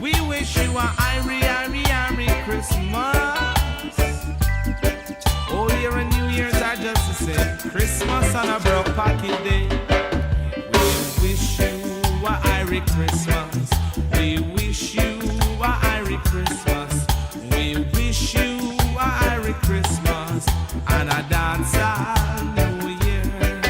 We wish you a Irie Christmas. Old Year and New Year's are just the same. Christmas on a broke pocket day. We wish you a Irie Christmas. We wish you a Irie Christmas. We wish you a Irie Christmas and a dance all New Year.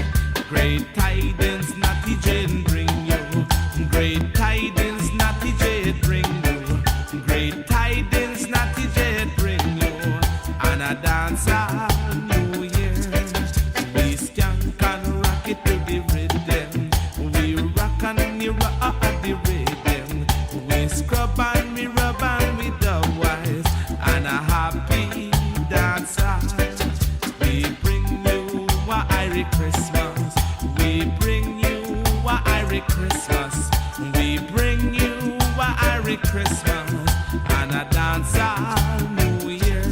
Great tidings, Natty Jane bring you. Great tidings, Natty Jane bring you. Great tidings, Natty Jane bring you. And a dance all New Year. We skank and rock it to the rhythm. We rock and we rock the rhythm. We scrub and we rub and we dub wise. And a happy dance. We bring you a Irie Christmas. We bring you a Irie Christmas. We bring you a Irie Christmas and a dance all New Year.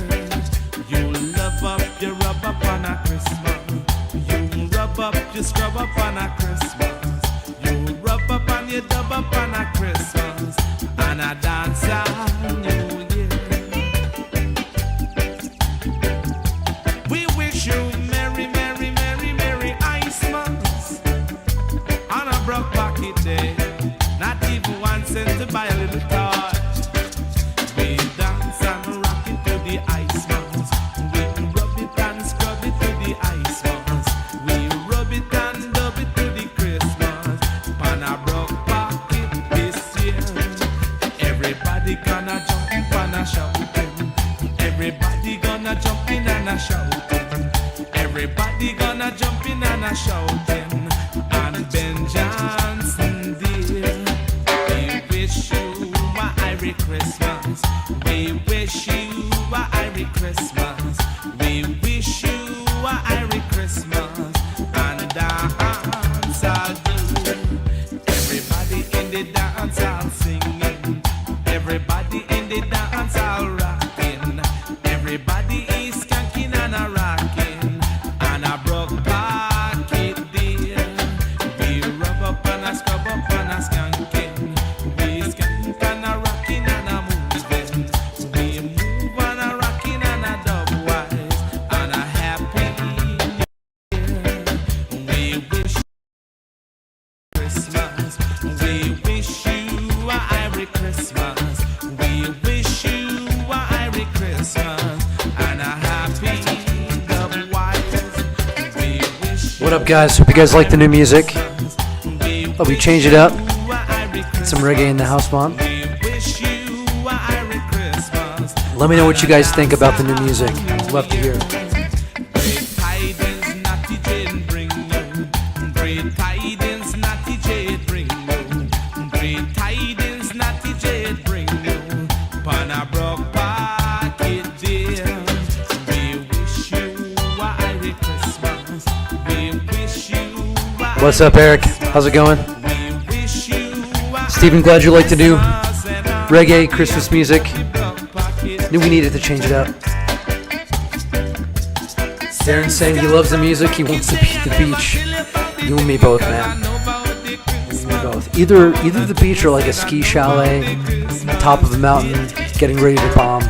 You love up, you rub up on a Christmas. You rub up, you scrub up on a Christmas. You rub up and you dub up on a Christmas and a dance all New Year. We wish you merry, merry, merry, merry Christmas on a broke pocket day. Not even 1 cent to buy a little toy. We dance and rock it to the ice ones. We rub it and scrub it to the ice ones. We rub it and dub it to the Christmas. On a broke pocket this year. Everybody gonna jump in and a shouting. Everybody gonna jump in and a shouting. Everybody gonna jump in and a shouting. And Ben Johnson dear, we wish you a Irie Christmas. We wish you a Irie Christmas. We wish you a Irie Christmas and dance all do. Everybody in the dance all singing. Everybody in the dance all rocking. Everybody is skanking and a rocking and a broke pocket dear. We rub up and a scrub up and a skanking. We skank and a rocking and a moving. We move and a rocking and a dub wise and a happy year. We wish Christmas. We wish you a Irie Christmas. We wish you a Irie Christmas and a happy dub wise. We wish What up, guys? Hope you guys like the new music. Hope we change it up. Get some reggae in the house, bomb. Let me know what you guys think about the new music. I'd love to hear it. Great tidings, Natty Jane bring you. Great tidings, Natty Jane bring you. Great tidings, Natty Jane bring you. Pan a broke pocket dear. We wish you a Irie Christmas. We wish you a What's up, Eric? How's it going? We wish you a Steven, glad you like the new reggae Christmas music. Knew we needed to change it up. Darren's saying he loves the music, he wants to be at the beach. You and me both, man. You and me both. Either the beach or like a ski chalet, top of a mountain, getting ready to bomb,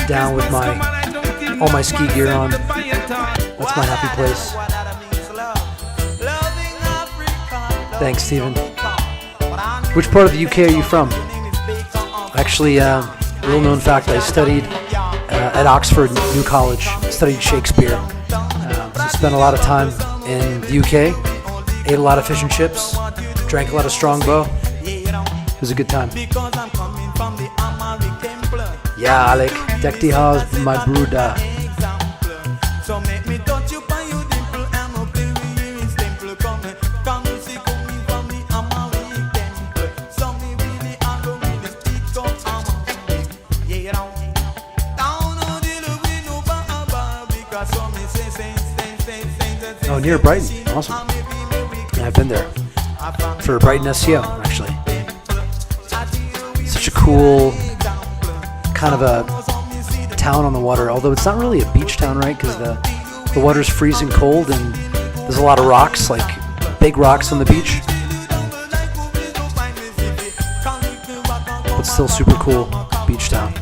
down with all my ski gear on. That's my happy place. Thanks, Steven. Which part of the UK are you from? Actually, little known fact, I studied at Oxford New College, studied Shakespeare. So spent a lot of time in the UK, ate a lot of fish and chips, drank a lot of Strongbow. It was a good time. Yeah, Alec, deck die house, my bruder. Oh, near Brighton. Awesome. Yeah, I've been there. For Brighton SEO, actually. Such a cool kind of a town on the water, although it's not really a beach town, right? Because the water's freezing cold and there's a lot of rocks, like big rocks on the beach. but still super cool beach town.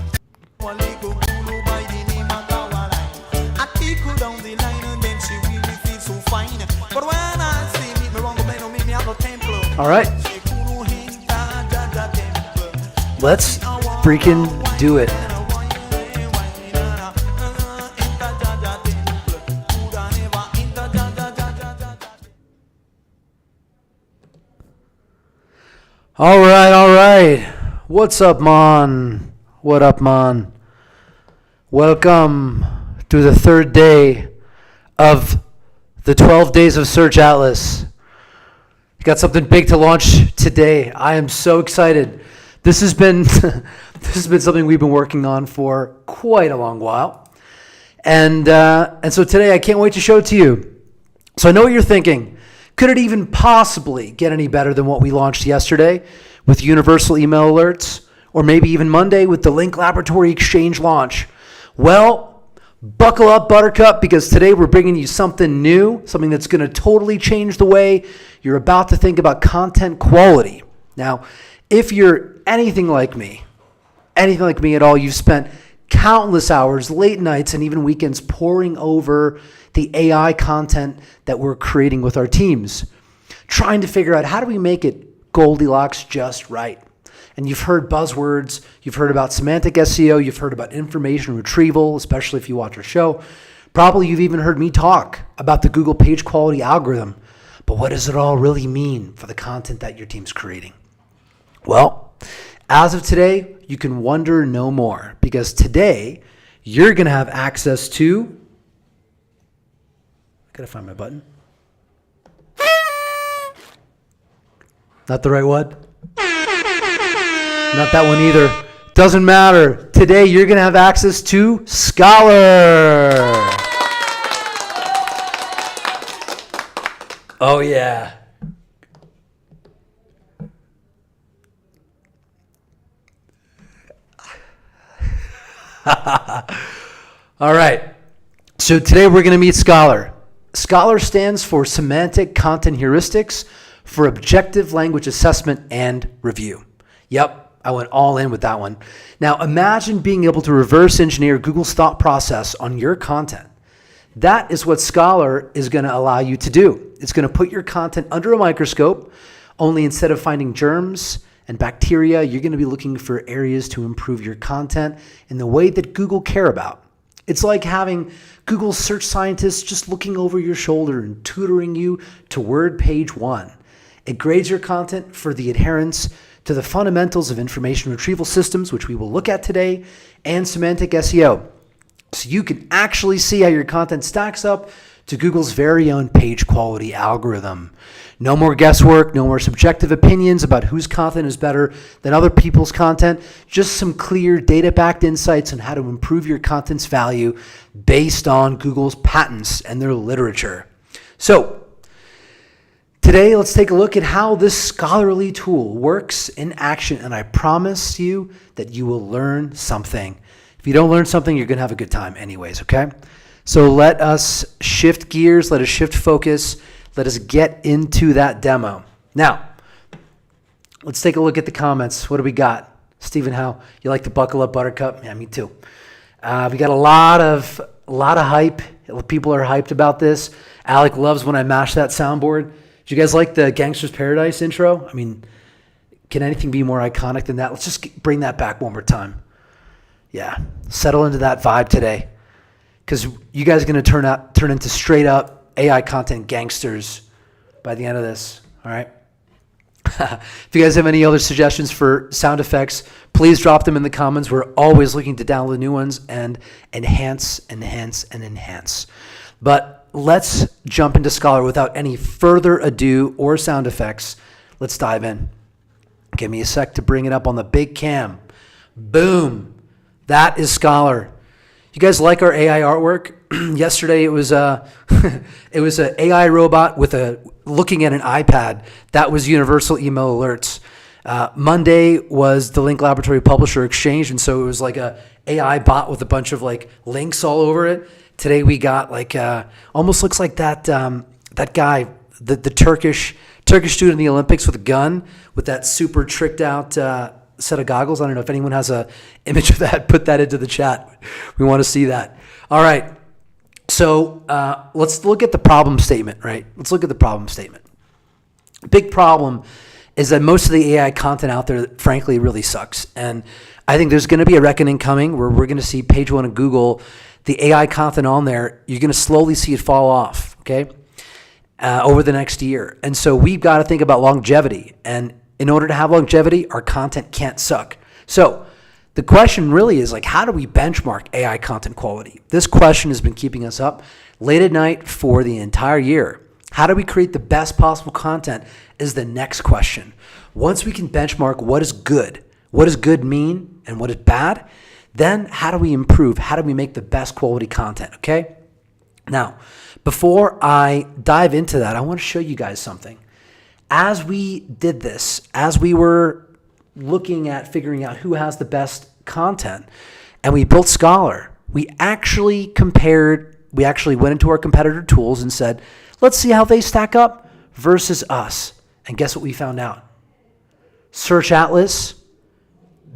All right. Let's freaking do it. All right. What's up, Mon? What up, Mon? Welcome to the third day of the 12 Days of Search Atlas. Got something big to launch today. I am so excited. This has been something we've been working on for quite a long while, and so today I can't wait to show it to you. So I know what you're thinking. Could it even possibly get any better than what we launched yesterday with universal email alerts, or maybe even Monday with the Link Laboratory Exchange launch? Well, buckle up, Buttercup, because today we're bringing you something new, something that's going to totally change the way you're about to think about content quality. Now, if you're anything like me at all, you've spent countless hours, late nights, and even weekends poring over the AI content that we're creating with our teams, trying to figure out how do we make it Goldilocks just right. And you've heard buzzwords, you've heard about semantic SEO, you've heard about information retrieval, especially if you watch our show. Probably you've even heard me talk about the Google page quality algorithm. But what does it all really mean for the content that your team's creating? Well, as of today, you can wonder no more, because today you're going to have access to... I gotta find my button. Not the right one? Not that one either. Doesn't matter. Today you're going to have access to Scholar. Oh, yeah. All right. So today we're going to meet Scholar. Scholar stands for Semantic Content Heuristics for Objective Language Assessment and Review. Yep, I went all in with that one. Now imagine being able to reverse engineer Google's thought process on your content. That is what Scholar is going to allow you to do. It's going to put your content under a microscope, only instead of finding germs and bacteria, you're going to be looking for areas to improve your content in the way that Google care about. It's like having Google search scientists just looking over your shoulder and tutoring you to word page 1. It grades your content for the adherence to the fundamentals of information retrieval systems, which we will look at today, and semantic SEO. So you can actually see how your content stacks up to Google's very own page quality algorithm. No more guesswork, no more subjective opinions about whose content is better than other people's content, just some clear data-backed insights on how to improve your content's value based on Google's patents and their literature. So today, let's take a look at how this scholarly tool works in action, and I promise you that you will learn something. If you don't learn something, you're going to have a good time anyways, okay? So let us shift gears, let us shift focus, let us get into that demo. Now, let's take a look at the comments. What do we got? Stephen Howe, you like to buckle up, Buttercup? Yeah, me too. We got a lot of hype. People are hyped about this. Alec loves when I mash that soundboard. Did you guys like the Gangster's Paradise intro? I mean, can anything be more iconic than that? Let's just bring that back one more time. Yeah, settle into that vibe today, because you guys are going to turn into straight up AI content gangsters by the end of this. All right. If you guys have any other suggestions for sound effects, please drop them in the comments. We're always looking to download new ones and enhance. But let's jump into Scholar without any further ado or sound effects. Let's dive in. Give me a sec to bring it up on the big cam. Boom. That is Scholar. You guys like our AI artwork? Yesterday it was an AI robot with looking at an iPad. That was universal email alerts. Monday was the Link Laboratory Publisher Exchange, and so it was like a AI bot with a bunch of like links all over it. Today we got like almost looks like that guy, the Turkish student in the Olympics with a gun with that super tricked out set of goggles. I don't know if anyone has a image of that. Put that into the chat. We want to see that. All right. So let's look at the problem statement, right? Let's look at the problem statement. Big problem is that most of the AI content out there, frankly, really sucks. And I think there's going to be a reckoning coming where we're going to see page one of Google, the AI content on there, you're going to slowly see it fall off, okay, over the next year. And so we've got to think about longevity. And in order to have longevity, our content can't suck. So the question really is like, how do we benchmark AI content quality? This question has been keeping us up late at night for the entire year. How do we create the best possible content is the next question. Once we can benchmark what does good mean and what is bad, then how do we improve? How do we make the best quality content, okay? Now, before I dive into that, I want to show you guys something. As we did this, as we were looking at figuring out who has the best content, and we built Scholar, we actually went into our competitor tools and said, let's see how they stack up versus us. And guess what we found out? Search Atlas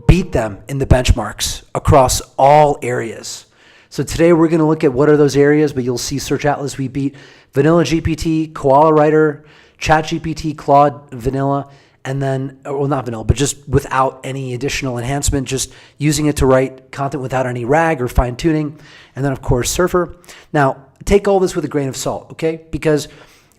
beat them in the benchmarks across all areas. So today we're going to look at what are those areas, but you'll see Search Atlas, we beat Vanilla GPT, Koala Writer, ChatGPT, Claude Vanilla, and then, well, not vanilla, but just without any additional enhancement, just using it to write content without any RAG or fine tuning. And then, of course, Surfer. Now, take all this with a grain of salt, okay? Because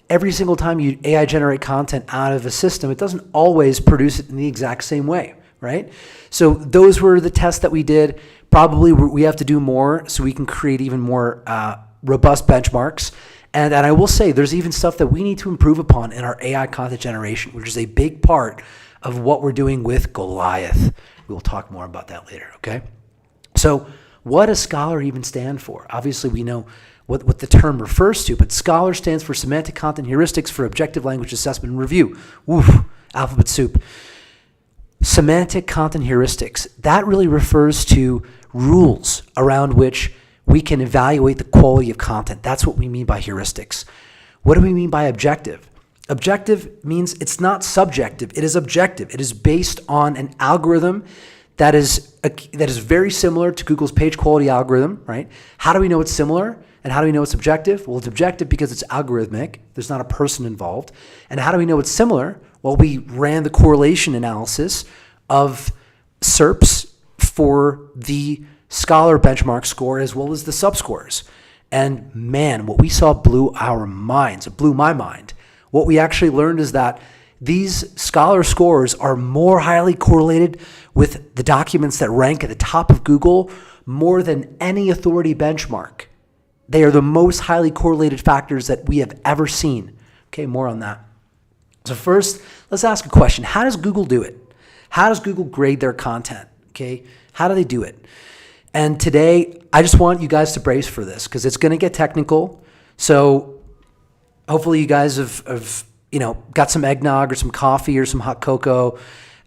every single time you AI generate content out of a system, it doesn't always produce it in the exact same way, right? So those were the tests that we did. Probably we have to do more so we can create even more robust benchmarks. And I will say there's even stuff that we need to improve upon in our AI content generation, which is a big part of what we're doing with Goliath. We will talk more about that later, okay? So what does Scholar even stand for? Obviously, we know what the term refers to, but Scholar stands for Semantic Content Heuristics for Objective Language Assessment and Review. Oof, alphabet soup. Semantic Content Heuristics, that really refers to rules around which we can evaluate the quality of content. That's what we mean by heuristics. What do we mean by objective? Objective means it's not subjective. It is objective. It is based on an algorithm that is very similar to Google's page quality algorithm, right? How do we know it's similar? And how do we know it's objective? Well, it's objective because it's algorithmic. There's not a person involved. And how do we know it's similar? Well, we ran the correlation analysis of SERPs for the Scholar benchmark score as well as the subscores. And man, what we saw blew our minds. It blew my mind. What we actually learned is that these Scholar scores are more highly correlated with the documents that rank at the top of Google more than any authority benchmark. They are the most highly correlated factors that we have ever seen. Okay, more on that. So first, let's ask a question. How does Google do it? How does Google grade their content? Okay, how do they do it? And today, I just want you guys to brace for this because it's going to get technical. So hopefully you guys have got some eggnog or some coffee or some hot cocoa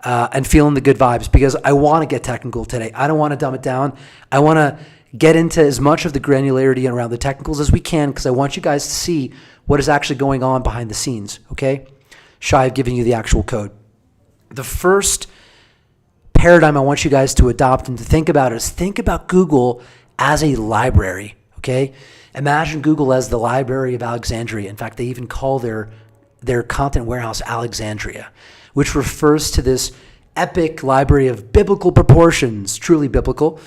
and feeling the good vibes because I want to get technical today. I don't want to dumb it down. I want to get into as much of the granularity around the technicals as we can because I want you guys to see what is actually going on behind the scenes, okay? Shy of giving you the actual code. The first paradigm I want you guys to adopt and to think about is think about Google as a library, okay? Imagine Google as the Library of Alexandria. In fact, they even call their content warehouse Alexandria, which refers to this epic library of biblical proportions, truly biblical.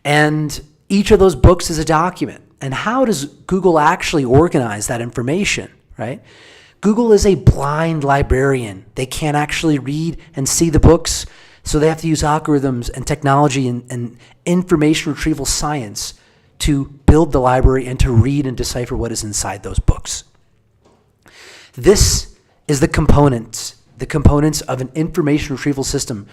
And each of those books is a document. And how does Google actually organize that information, right? Google is a blind librarian. They can't actually read and see the books. So they have to use algorithms and technology and information retrieval science to build the library and to read and decipher what is inside those books. This is the components of an information retrieval system.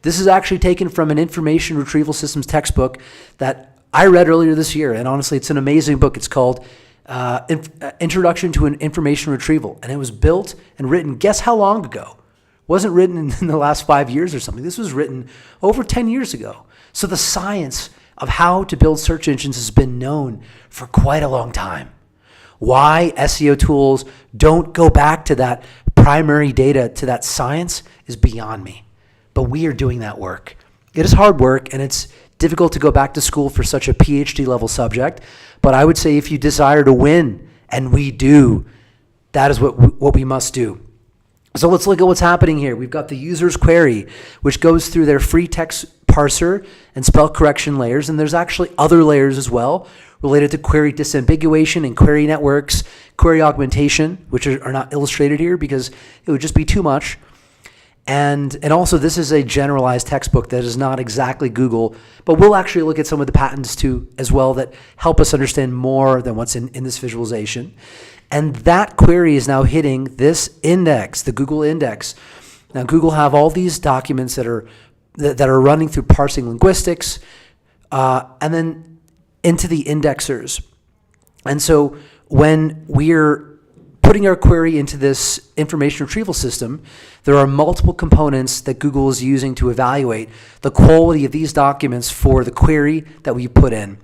This is actually taken from an information retrieval systems textbook that I read earlier this year. And honestly, it's an amazing book. It's called Introduction to an Information Retrieval. And it was built and written, guess how long ago? Wasn't written in the last 5 years or something. This was written over 10 years ago. So the science of how to build search engines has been known for quite a long time. Why SEO tools don't go back to that primary data, to that science, is beyond me. but we are doing that work. It is hard work, and it's difficult to go back to school for such a PhD level subject, but I would say if you desire to win, and we do, that is what we must do. So let's look at what's happening here. We've got the user's query, which goes through their free text parser and spell correction layers, and there's actually other layers as well related to query disambiguation and query networks, query augmentation, which are not illustrated here because it would just be too much. And also, this is a generalized textbook that is not exactly Google, but we'll actually look at some of the patents too as well that help us understand more than what's in this visualization. And that query is now hitting this index, the Google index. Now, Google have all these documents that are running through parsing linguistics, and then into the indexers. And so when we're putting our query into this information retrieval system, there are multiple components that Google is using to evaluate the quality of these documents for the query that we put in.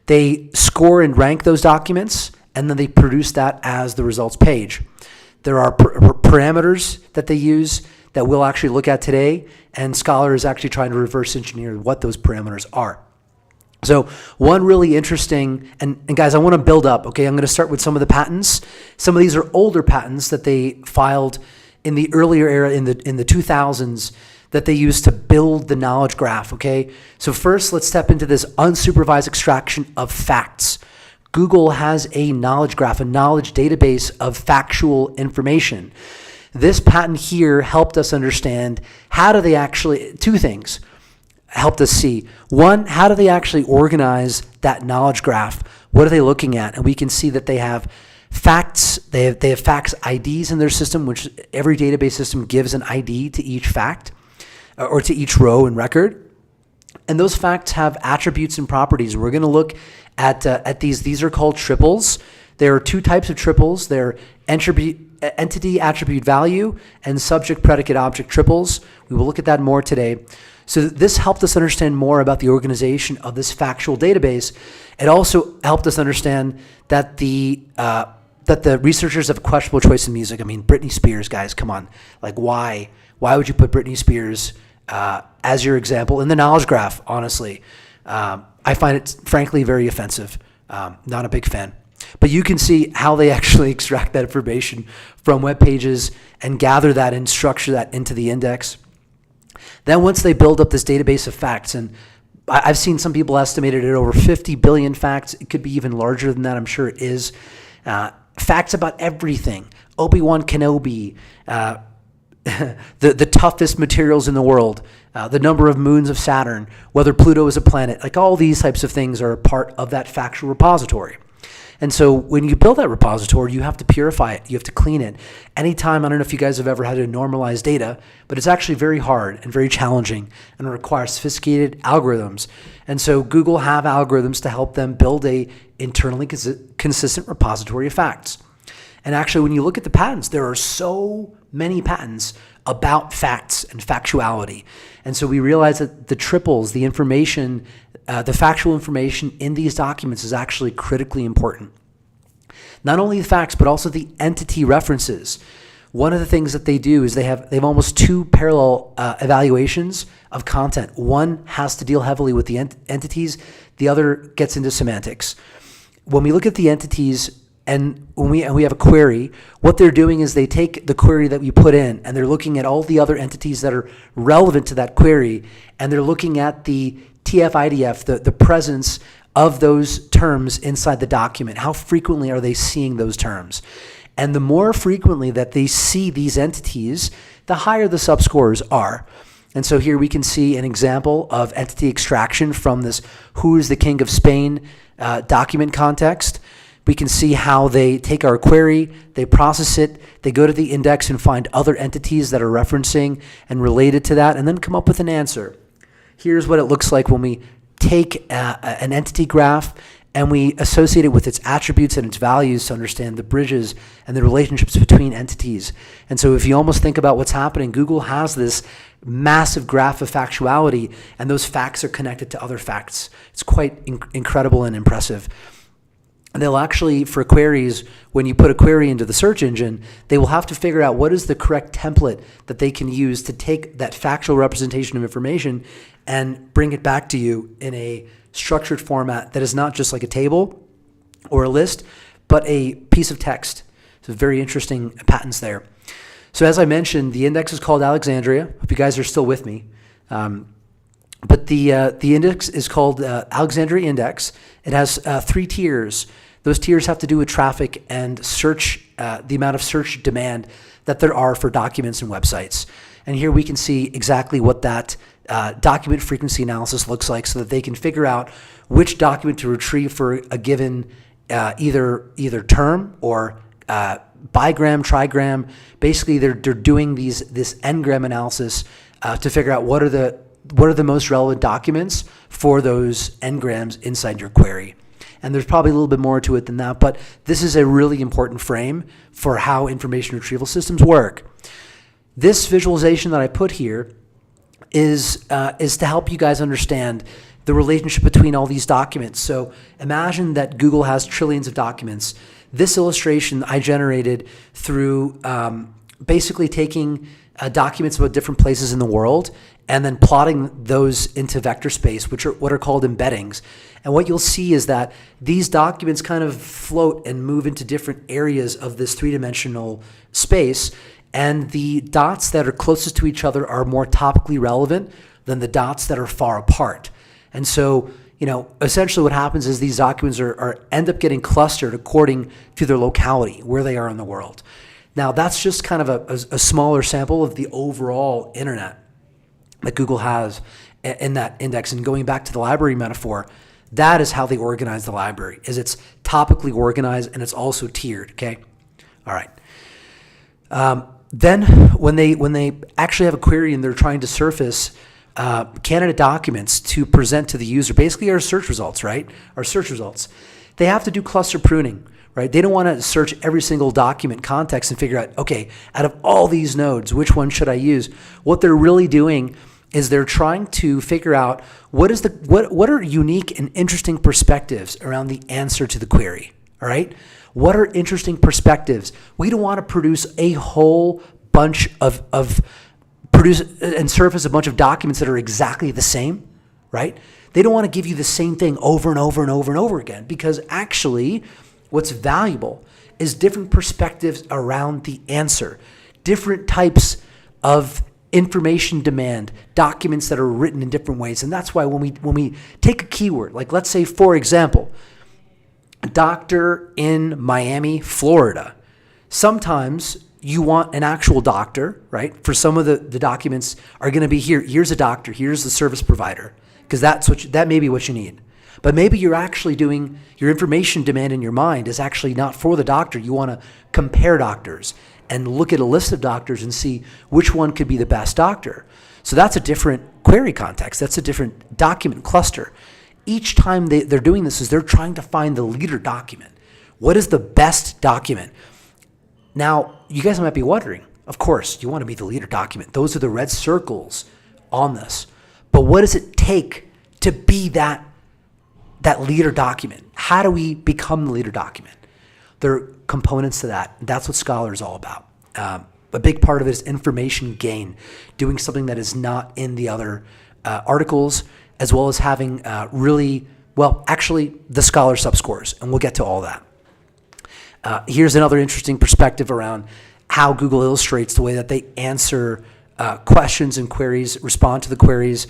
They score and rank those documents, and then they produce that as the results page. There are parameters that they use that we'll actually look at today, and Scholar is actually trying to reverse engineer what those parameters are. So one really interesting, and guys, I want to build up, okay? I'm going to start with some of the patents. Some of these are older patents that they filed in the earlier era, in the 2000s, that they used to build the knowledge graph, okay? So first, let's step into this unsupervised extraction of facts. Google has a knowledge graph, a knowledge database of factual information. This patent here helped us understand how do they actually, two things helped us see. One, how do they actually organize that knowledge graph? What are they looking at? And we can see that they have facts, they have facts IDs in their system, which every database system gives an ID to each fact or to each row and record. And those facts have attributes and properties. We're going to look at these. These are called triples. There are two types of triples. They're entity attribute value and subject predicate object triples. We will look at that more today. So this helped us understand more about the organization of this factual database. It also helped us understand that the researchers have questionable choice in music. I mean, Britney Spears, guys, come on. Like, why would you put Britney Spears as your example in the knowledge graph? Honestly, I find it frankly very offensive. Not a big fan. But you can see how they actually extract that information from web pages and gather that and structure that into the index. Then once they build up this database of facts, and I've seen some people estimate it at over 50 billion facts. It could be even larger than that. I'm sure it is. Facts about everything. Obi-Wan Kenobi, the toughest materials in the world, the number of moons of Saturn, whether Pluto is a planet. Like all these types of things are a part of that factual repository. And so when you build that repository, you have to purify it. You have to clean it. Anytime, I don't know if you guys have ever had to normalize data, but it's actually very hard and very challenging, and it requires sophisticated algorithms. And so Google have algorithms to help them build a internally consistent repository of facts. And actually, when you look at the patents, there are so many patents about facts and factuality. And so we realize that the triples, the information, the factual information in these documents is actually critically important. Not only the facts, but also the entity references. One of the things that they do is they have almost two parallel evaluations of content. One has to deal heavily with the entities. The other gets into semantics. When we look at the entities, and when we have a query, what they're doing is they take the query that we put in, and they're looking at all the other entities that are relevant to that query, and they're looking at the TF-IDF, the presence of those terms inside the document. How frequently are they seeing those terms? And the more frequently that they see these entities, the higher the subscores are. And so here we can see an example of entity extraction from this "Who is the King of Spain" document context. We can see how they take our query, they process it, they go to the index and find other entities that are referencing and related to that, and then come up with an answer. Here's what it looks like when we take an entity graph and we associate it with its attributes and its values to understand the bridges and the relationships between entities. And so if you almost think about what's happening, Google has this massive graph of factuality, and those facts are connected to other facts. It's quite incredible and impressive. they'll actually, for queries, when you put a query into the search engine, they will have to figure out what is the correct template that they can use to take that factual representation of information and bring it back to you in a structured format that is not just like a table or a list, but a piece of text. So very interesting patents there. So as I mentioned, the index is called Alexandria. Hope you guys are still with me. But the index is called Alexandria Index. It has 3 tiers. Those tiers have to do with traffic and search, the amount of search demand that there are for documents and websites. And here we can see exactly what that document frequency analysis looks like, so that they can figure out which document to retrieve for a given either term or bigram, trigram. Basically, they're doing this n-gram analysis to figure out what are the most relevant documents for those n-grams inside your query. And there's probably a little bit more to it than that, but this is a really important frame for how information retrieval systems work. This visualization that I put here is to help you guys understand the relationship between all these documents. So imagine that Google has trillions of documents. This illustration I generated through basically taking documents about different places in the world and then plotting those into vector space, which are what are called embeddings. And what you'll see is that these documents kind of float and move into different areas of this three-dimensional space, and the dots that are closest to each other are more topically relevant than the dots that are far apart. And so, essentially what happens is these documents end up getting clustered according to their locality, where they are in the world. Now, that's just kind of a smaller sample of the overall internet that Google has in that index. And going back to the library metaphor, that is how they organize the library, is it's topically organized and it's also tiered, okay? All right. Then when they actually have a query and they're trying to surface candidate documents to present to the user, basically our search results, right? Our search results. They have to do cluster pruning, right? They don't want to search every single document context and figure out, okay, out of all these nodes, which one should I use? What they're really doing is they're trying to figure out what are unique and interesting perspectives around the answer to the query, all right? What are interesting perspectives? We don't want to produce a whole bunch produce and surface a bunch of documents that are exactly the same, right? They don't want to give you the same thing over and over and over and over again, because actually what's valuable is different perspectives around the answer, different types of information demand, documents that are written in different ways. And that's why when we take a keyword, like let's say, for example, doctor in Miami, Florida, sometimes you want an actual doctor, right? For some of the documents are going to be here's a doctor, here's the service provider, because that may be what you need. But maybe you're actually doing your information demand in your mind is actually not for the doctor. You want to compare doctors and look at a list of doctors and see which one could be the best doctor. So that's a different query context. That's a different document cluster. Each time they're doing this is they're trying to find the leader document. What is the best document? Now, you guys might be wondering, of course, you want to be the leader document. Those are the red circles on this. But what does it take to be that leader document? How do we become the leader document? There are components to that. That's what Scholar is all about. A big part of it is information gain, doing something that is not in the other articles, as well as having the Scholar subscores, and we'll get to all that. Here's another interesting perspective around how Google illustrates the way that they answer questions and queries, respond to the queries,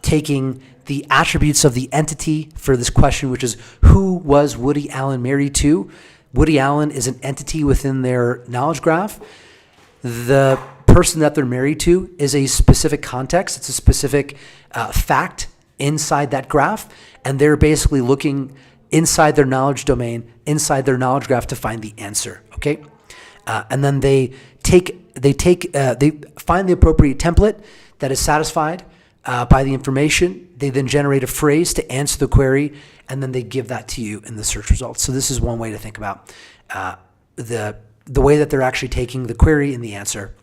taking the attributes of the entity for this question, which is who was Woody Allen married to? Woody Allen is an entity within their knowledge graph. The person that they're married to is a specific context. It's a specific fact inside that graph, and they're basically looking inside their knowledge domain, inside their knowledge graph to find the answer, okay? And then they find the appropriate template that is satisfied by the information. They then generate a phrase to answer the query, and then they give that to you in the search results. So this is one way to think about the way that they're actually taking the query and the answer.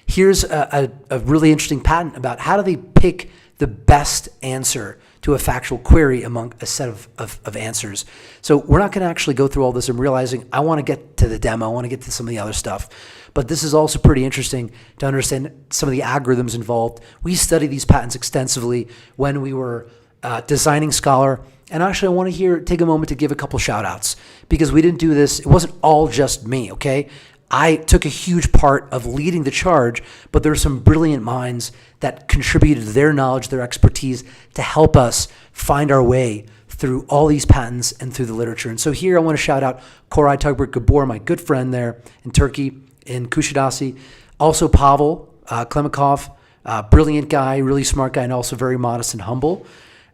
Here's a really interesting patent about how do they pick the best answer to a factual query among a set of answers. So we're not going to actually go through all this. I'm realizing I want to get to the demo. I want to get to some of the other stuff. But this is also pretty interesting to understand some of the algorithms involved. We studied these patterns extensively when we were designing Scholar. And actually, I want to take a moment to give a couple shout outs, because we didn't do this. It wasn't all just me, okay? I took a huge part of leading the charge, but there are some brilliant minds that contributed their knowledge, their expertise to help us find our way through all these patents and through the literature. And so here I want to shout out Koray Tugbert-Gabor, my good friend there in Turkey, in Kushadasi. Also Pavel Klemakov, brilliant guy, really smart guy, and also very modest and humble.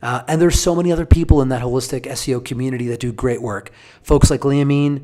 And there's so many other people in that holistic SEO community that do great work. Folks like Liamine,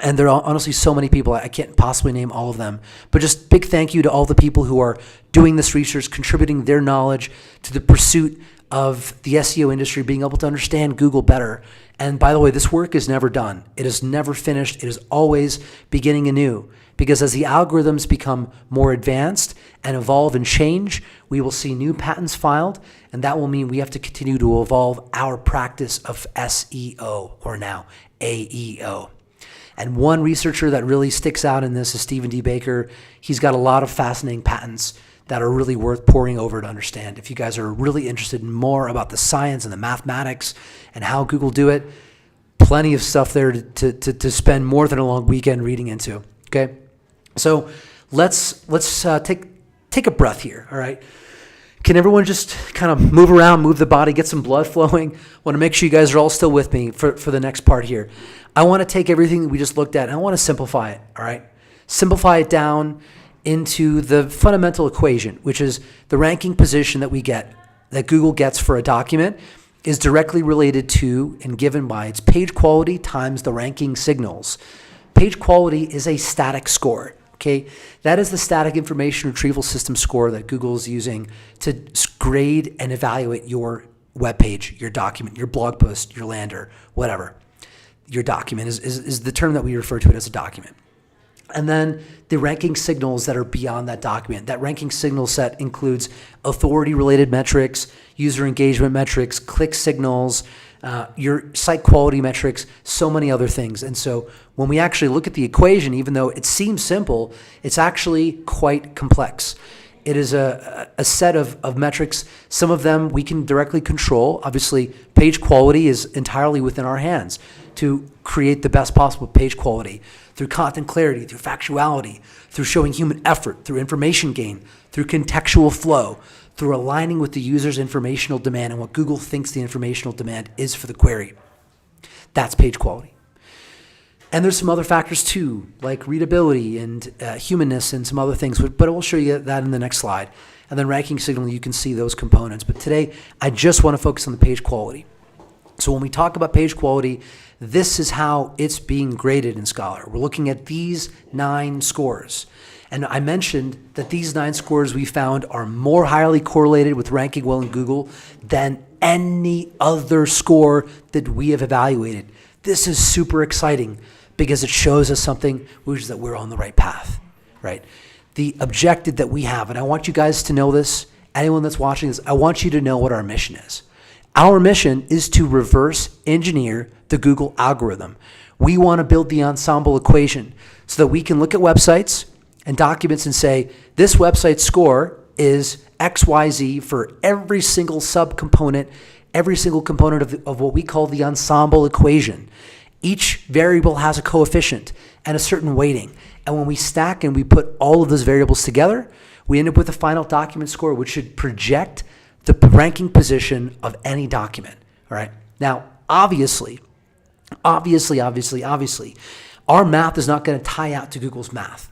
and there are honestly so many people, I can't possibly name all of them. But just big thank you to all the people who are doing this research, contributing their knowledge to the pursuit of the SEO industry, being able to understand Google better. And by the way, this work is never done. It is never finished. It is always beginning anew. Because as the algorithms become more advanced and evolve and change, we will see new patents filed, and that will mean we have to continue to evolve our practice of SEO, or now AEO. And one researcher that really sticks out in this is Stephen D. Baker. He's got a lot of fascinating patents that are really worth poring over to understand. If you guys are really interested in more about the science and the mathematics and how Google do it, plenty of stuff there to spend more than a long weekend reading into, okay? So let's take a breath here, all right? Can everyone just kind of move around, move the body, get some blood flowing? I want to make sure you guys are all still with me for the next part here. I want to take everything that we just looked at and I want to simplify it, all right? Simplify it down into the fundamental equation, which is the ranking position that we get, that Google gets for a document, is directly related to and given by its page quality times the ranking signals. Page quality is a static score. Okay, that is the static information retrieval system score that Google is using to grade and evaluate your web page, your document, your blog post, your lander, whatever. Your document is the term that we refer to it as a document. And then the ranking signals that are beyond that document. That ranking signal set includes authority-related metrics, user engagement metrics, click signals, your site quality metrics, so many other things. And so when we actually look at the equation, even though it seems simple, it's actually quite complex. It is a set of metrics. Some of them we can directly control. Obviously, page quality is entirely within our hands to create the best possible page quality through content clarity, through factuality, through showing human effort, through information gain, through contextual flow, through aligning with the user's informational demand and what Google thinks the informational demand is for the query. That's page quality. And there's some other factors too, like readability and humanness and some other things, but I will show you that in the next slide. And then ranking signal, you can see those components. But today, I just want to focus on the page quality. So when we talk about page quality, this is how it's being graded in Scholar. We're looking at these 9 scores. And I mentioned that these 9 scores we found are more highly correlated with ranking well in Google than any other score that we have evaluated. This is super exciting because it shows us something, which is that we're on the right path, right? The objective that we have, and I want you guys to know this, anyone that's watching this, I want you to know what our mission is. Our mission is to reverse engineer the Google algorithm. We want to build the ensemble equation so that we can look at websites and documents and say, this website score is XYZ for every single subcomponent, every single component of what we call the ensemble equation. Each variable has a coefficient and a certain weighting. And when we stack and we put all of those variables together, we end up with a final document score, which should project the ranking position of any document. All right. Now, obviously, our math is not going to tie out to Google's math.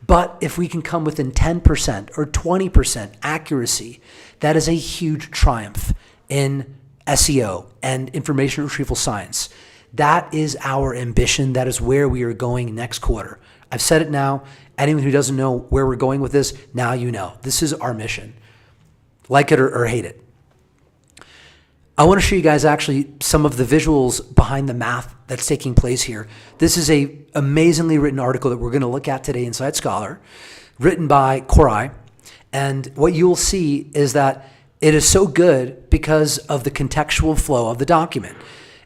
But if we can come within 10% or 20% accuracy, that is a huge triumph in SEO and information retrieval science. That is our ambition. That is where we are going next quarter. I've said it now. Anyone who doesn't know where we're going with this, now you know. This is our mission. Like it or hate it. I want to show you guys actually some of the visuals behind the math that's taking place here. This is a amazingly written article that we're going to look at today inside Scholar, written by Koray. And what you'll see is that It is so good because of the contextual flow of the document.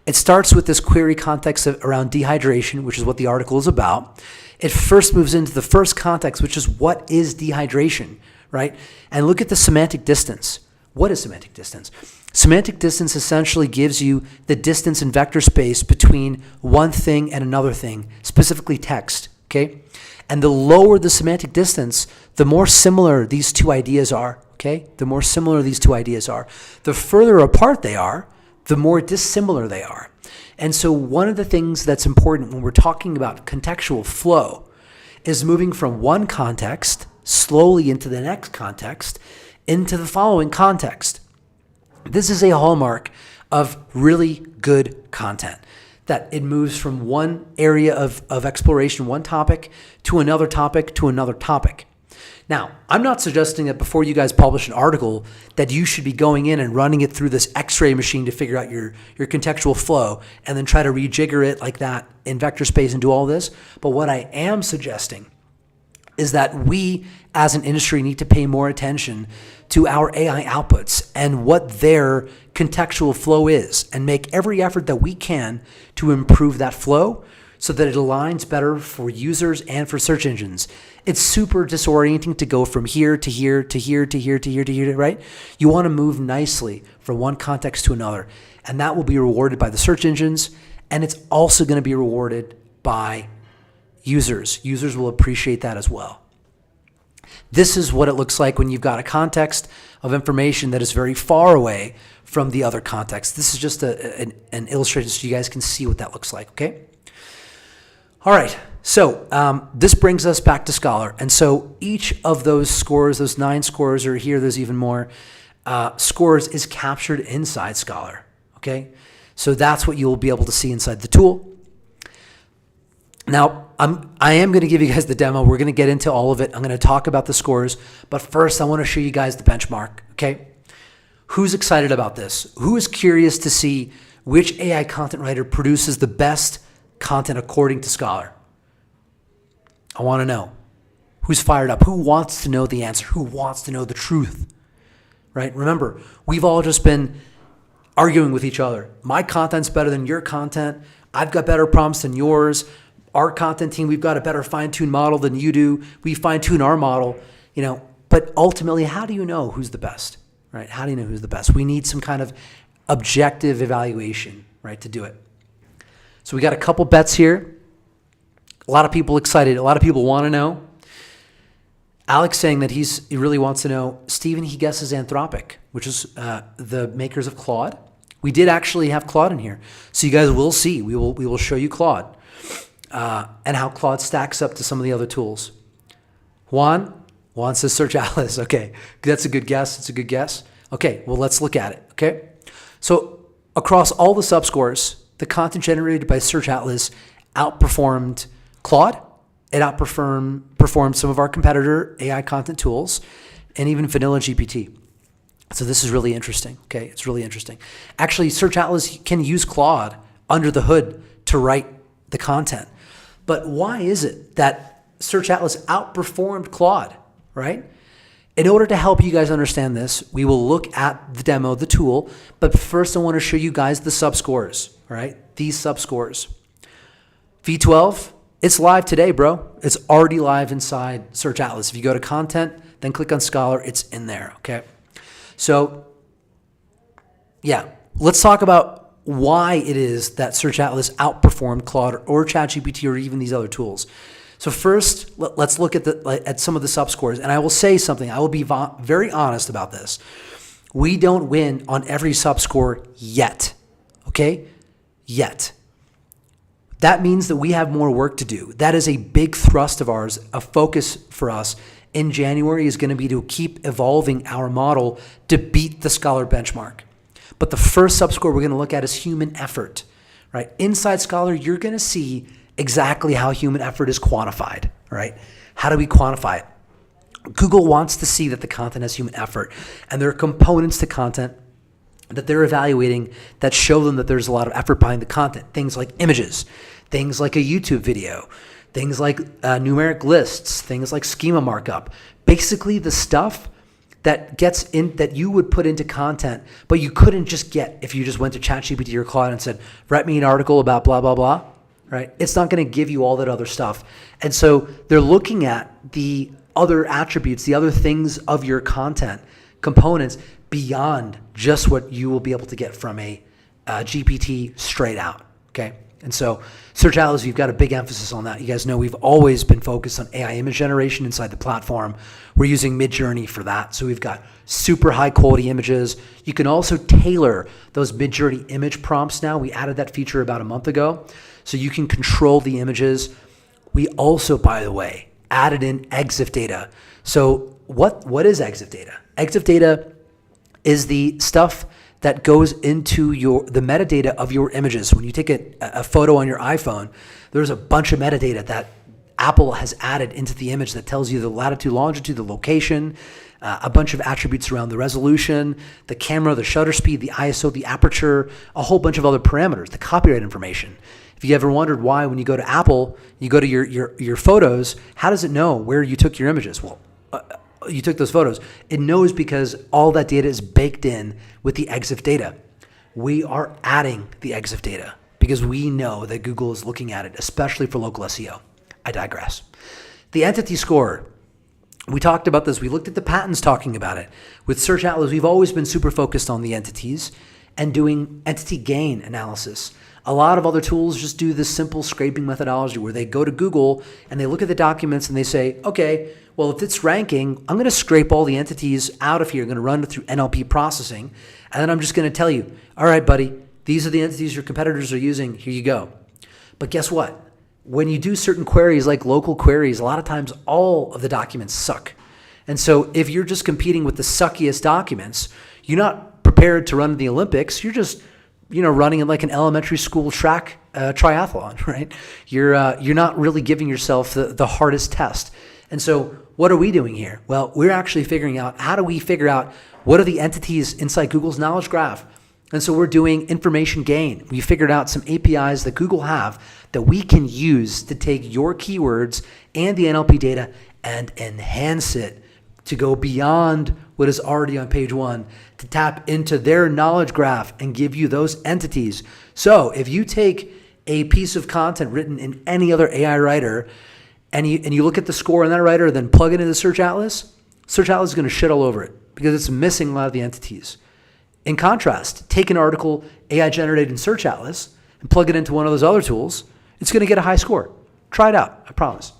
It starts with this query context around dehydration, which is what the article is about. It first moves into the first context, which is what is dehydration, right? And look at the semantic distance. What is semantic distance? Semantic distance essentially gives you the distance in vector space between one thing and another thing, specifically text, okay? And the lower the semantic distance, the more similar these two ideas are, okay? The more similar these two ideas are. The further apart they are, the more dissimilar they are. And so one of the things that's important when we're talking about contextual flow is moving from one context slowly into the next context, into the following context. This is a hallmark of really good content, that it moves from one area of exploration, one topic, to another topic, to another topic. Now, I'm not suggesting that before you guys publish an article that you should be going in and running it through this X-ray machine to figure out your contextual flow and then try to rejigger it like that in vector space and do all this. But what I am suggesting is that we as an industry need to pay more attention to our AI outputs and what their contextual flow is, and make every effort that we can to improve that flow so that it aligns better for users and for search engines. It's super disorienting to go from here to here to here to here to here to here, right? You want to move nicely from one context to another, and that will be rewarded by the search engines, and it's also going to be rewarded by users. Users will appreciate that as well. This is what it looks like when you've got a context of information that is very far away from the other context. This is just an illustration so you guys can see what that looks like, okay? All right, so this brings us back to Scholar. And so each of those scores, those 9 scores, or here there's even more scores, is captured inside Scholar, okay? So that's what you'll be able to see inside the tool. Now, I am going to give you guys the demo. We're going to get into all of it. I'm going to talk about the scores. But first, I want to show you guys the benchmark, okay? Who's excited about this? Who is curious to see which AI content writer produces the best content according to Scholar? I want to know. Who's fired up? Who wants to know the answer? Who wants to know the truth? Right? Remember, we've all just been arguing with each other. My content's better than your content. I've got better prompts than yours. Our content team, we've got a better fine-tuned model than you do. We fine-tune our model, but ultimately, how do you know who's the best, right? How do you know who's the best? We need some kind of objective evaluation, right, to do it. So we got a couple bets here. A lot of people excited. A lot of people want to know. Alex saying that he really wants to know. Steven, he guesses Anthropic, which is the makers of Claude. We did actually have Claude in here. So you guys will see. We will show you Claude. And how Claude stacks up to some of the other tools. Juan says Search Atlas. Okay, that's a good guess. It's a good guess. Okay, well, let's look at it, okay? So across all the subscores, the content generated by Search Atlas outperformed Claude. It outperformed some of our competitor AI content tools and even vanilla GPT. So this is really interesting, okay? It's really interesting. Actually, Search Atlas can use Claude under the hood to write the content. But why is it that Search Atlas outperformed Claude, right? In order to help you guys understand this, we will look at the demo, the tool, but first I want to show you guys the subscores, right? These subscores. V12, it's live today, bro. It's already live inside Search Atlas. If you go to content, then click on Scholar, it's in there, okay? So, yeah, let's talk about why it is that Search Atlas outperformed Claude or ChatGPT or even these other tools. So first, let's look at some of the subscores. And I will say something. I will be very honest about this. We don't win on every subscore yet, okay? Yet. That means that we have more work to do. That is a big thrust of ours. A focus for us in January is going to be to keep evolving our model to beat the Scholar benchmark. But the first subscore we're going to look at is human effort, right? Inside Scholar, you're going to see exactly how human effort is quantified, right? How do we quantify it? Google wants to see that the content has human effort, and there are components to content that they're evaluating that show them that there's a lot of effort behind the content. Things like images, things like a YouTube video, things like numeric lists, things like schema markup. Basically, the stuff that gets in, that you would put into content, but you couldn't just get if you just went to ChatGPT or Claude and said, write me an article about blah, blah, blah, right? It's not going to give you all that other stuff. And so they're looking at the other attributes, the other things of your content, components beyond just what you will be able to get from a GPT straight out, okay? And so Search Atlas, we've got a big emphasis on that. You guys know we've always been focused on AI image generation inside the platform. We're using Midjourney for that. So we've got super high quality images. You can also tailor those Midjourney image prompts now. We added that feature about a month ago. So you can control the images. We also, by the way, added in EXIF data. So what is EXIF data? EXIF data is the stuff that goes into the metadata of your images. When you take a photo on your iPhone, there's a bunch of metadata that Apple has added into the image that tells you the latitude, longitude, the location, a bunch of attributes around the resolution, the camera, the shutter speed, the ISO, the aperture, a whole bunch of other parameters, the copyright information. If you ever wondered why when you go to Apple, you go to your photos, how does it know where you took your images? Well, you took those photos. It knows because all that data is baked in with the EXIF data. We are adding the EXIF data because we know that Google is looking at it, especially for local SEO. I digress. The entity score. We talked about this. We looked at the patents talking about it. With Search Atlas, we've always been super focused on the entities and doing entity gain analysis. A lot of other tools just do this simple scraping methodology where they go to Google and they look at the documents and they say, okay, well, if it's ranking, I'm going to scrape all the entities out of here. I'm going to run it through NLP processing. And then I'm just going to tell you, all right, buddy, these are the entities your competitors are using. Here you go. But guess what? When you do certain queries like local queries, a lot of times all of the documents suck. And so if you're just competing with the suckiest documents, you're not prepared to run the Olympics. You're just running it like an elementary school track triathlon, right? You're not really giving yourself the hardest test. And so what are we doing here? Well, we're actually figuring out, how do we figure out what are the entities inside Google's knowledge graph? And so we're doing information gain. We figured out some APIs that Google have that we can use to take your keywords and the NLP data and enhance it to go beyond what is already on page one, to tap into their knowledge graph and give you those entities. So if you take a piece of content written in any other AI writer and you look at the score on that writer, then plug it into Search Atlas is going to shit all over it because it's missing a lot of the entities. In contrast, take an article AI generated in Search Atlas and plug it into one of those other tools, it's going to get a high score. Try it out, I promise.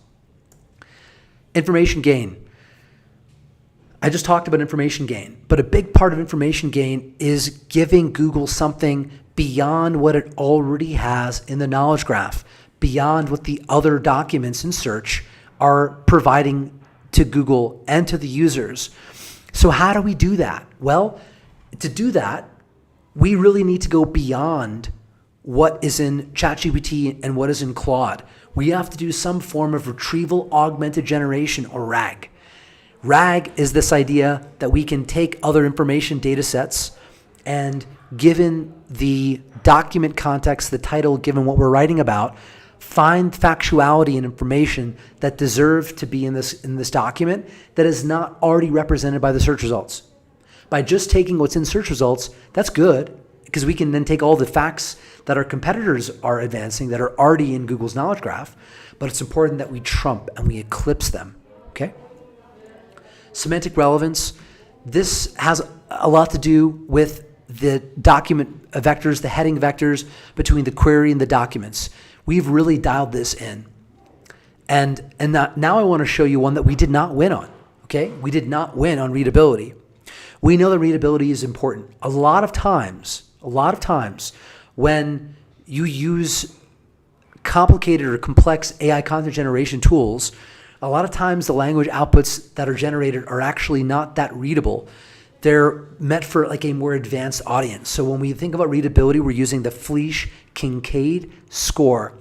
Information gain. I just talked about information gain, but a big part of information gain is giving Google something beyond what it already has in the knowledge graph, beyond what the other documents in search are providing to Google and to the users. So how do we do that? Well, to do that, we really need to go beyond what is in ChatGPT and what is in Claude. We have to do some form of retrieval augmented generation, or RAG. RAG is this idea that we can take other information data sets and, given the document context, the title, given what we're writing about, find factuality and information that deserve to be in this document that is not already represented by the search results. By just taking what's in search results, that's good, because we can then take all the facts that our competitors are advancing that are already in Google's knowledge graph, but it's important that we trump and we eclipse them, okay? Semantic relevance. This has a lot to do with the document vectors, the heading vectors between the query and the documents. We've really dialed this in. And now I want to show you one that we did not win on, okay? We did not win on readability. We know that readability is important. A lot of times when you use complicated or complex AI content generation tools, a lot of times the language outputs that are generated are actually not that readable. They're meant for like a more advanced audience. So when we think about readability, we're using the Fleisch-Kincaid score.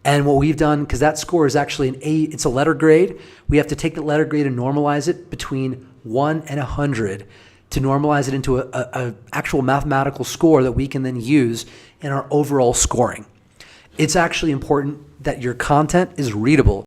And what we've done, because that score is actually it's a letter grade, we have to take the letter grade and normalize it between 1 and 100 to normalize it into a actual mathematical score that we can then use in our overall scoring. It's actually important that your content is readable.